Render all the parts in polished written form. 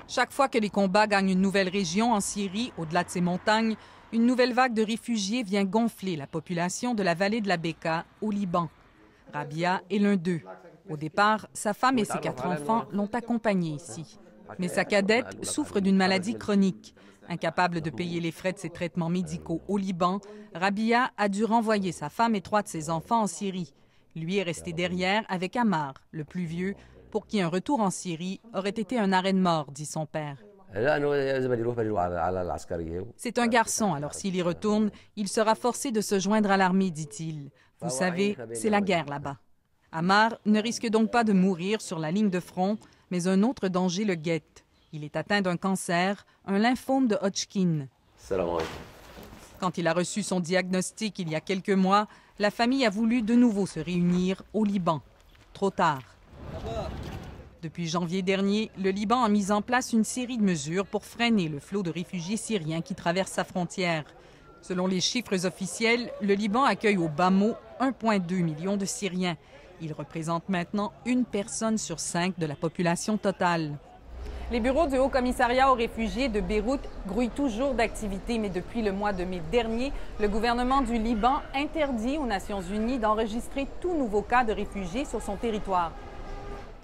Chaque fois que les combats gagnent une nouvelle région en Syrie, au-delà de ces montagnes, une nouvelle vague de réfugiés vient gonfler la population de la vallée de la Bekaa, au Liban. Rabia est l'un d'eux. Au départ, sa femme et ses 4 enfants l'ont accompagné ici. Mais sa cadette souffre d'une maladie chronique. Incapable de payer les frais de ses traitements médicaux au Liban, Rabia a dû renvoyer sa femme et 3 de ses enfants en Syrie. Lui est resté derrière avec Ammar, le plus vieux, pour qui un retour en Syrie aurait été un arrêt de mort, dit son père. C'est un garçon, alors s'il y retourne, il sera forcé de se joindre à l'armée, dit-il. Vous savez, c'est la guerre là-bas. Ammar ne risque donc pas de mourir sur la ligne de front, mais un autre danger le guette. Il est atteint d'un cancer, un lymphome de Hodgkin. Quand il a reçu son diagnostic il y a quelques mois, la famille a voulu de nouveau se réunir au Liban. Trop tard. Depuis janvier dernier, le Liban a mis en place une série de mesures pour freiner le flot de réfugiés syriens qui traversent sa frontière. Selon les chiffres officiels, le Liban accueille au bas mot 1,2 million de Syriens. Ils représentent maintenant 1 personne sur 5 de la population totale. Les bureaux du Haut-Commissariat aux réfugiés de Beyrouth grouillent toujours d'activité, mais depuis le mois de mai dernier, le gouvernement du Liban interdit aux Nations unies d'enregistrer tout nouveau cas de réfugiés sur son territoire.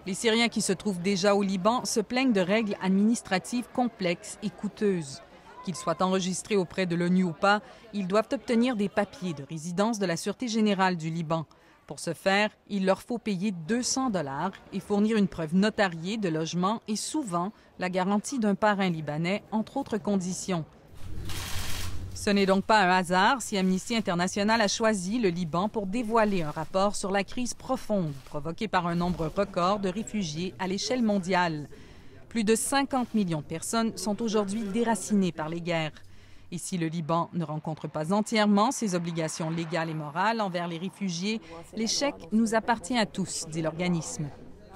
Les Syriens qui se trouvent déjà au Liban se plaignent de règles administratives complexes et coûteuses. Qu'ils soient enregistrés auprès de l'ONU ou pas, ils doivent obtenir des papiers de résidence de la Sûreté générale du Liban. Pour ce faire, il leur faut payer 200 $ et fournir une preuve notariée de logement et souvent la garantie d'un parrain libanais, entre autres conditions. Ce n'est donc pas un hasard si Amnesty International a choisi le Liban pour dévoiler un rapport sur la crise profonde provoquée par un nombre record de réfugiés à l'échelle mondiale. Plus de 50 millions de personnes sont aujourd'hui déracinées par les guerres. Et si le Liban ne rencontre pas entièrement ses obligations légales et morales envers les réfugiés, l'échec nous appartient à tous, dit l'organisme.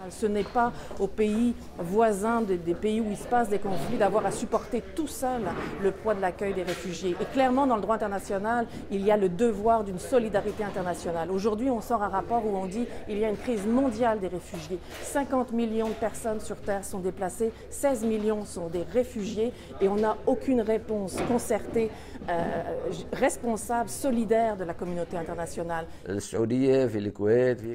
Ce n'est pas aux pays voisins des pays où il se passe des conflits d'avoir à supporter tout seul le poids de l'accueil des réfugiés. Et clairement, dans le droit international, il y a le devoir d'une solidarité internationale. Aujourd'hui, on sort un rapport où on dit qu'il y a une crise mondiale des réfugiés. 50 millions de personnes sur Terre sont déplacées, 16 millions sont des réfugiés et on n'a aucune réponse concertée, responsable, solidaire de la communauté internationale.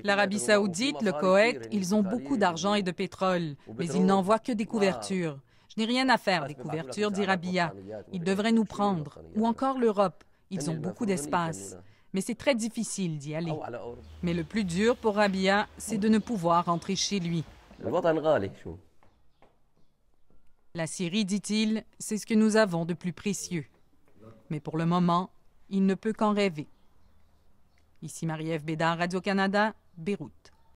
L'Arabie saoudite, le Koweït, ils ont beaucoup d'argent et de pétrole, mais ils n'envoient que des couvertures. Je n'ai rien à faire des couvertures, dit Rabia. Ils devraient nous prendre. Ou encore l'Europe. Ils ont beaucoup d'espace. Mais c'est très difficile d'y aller. Mais le plus dur pour Rabia, c'est de ne pouvoir rentrer chez lui. La Syrie, dit-il, c'est ce que nous avons de plus précieux. Mais pour le moment, il ne peut qu'en rêver. Ici Marie-Ève Bédard, Radio-Canada, Beyrouth.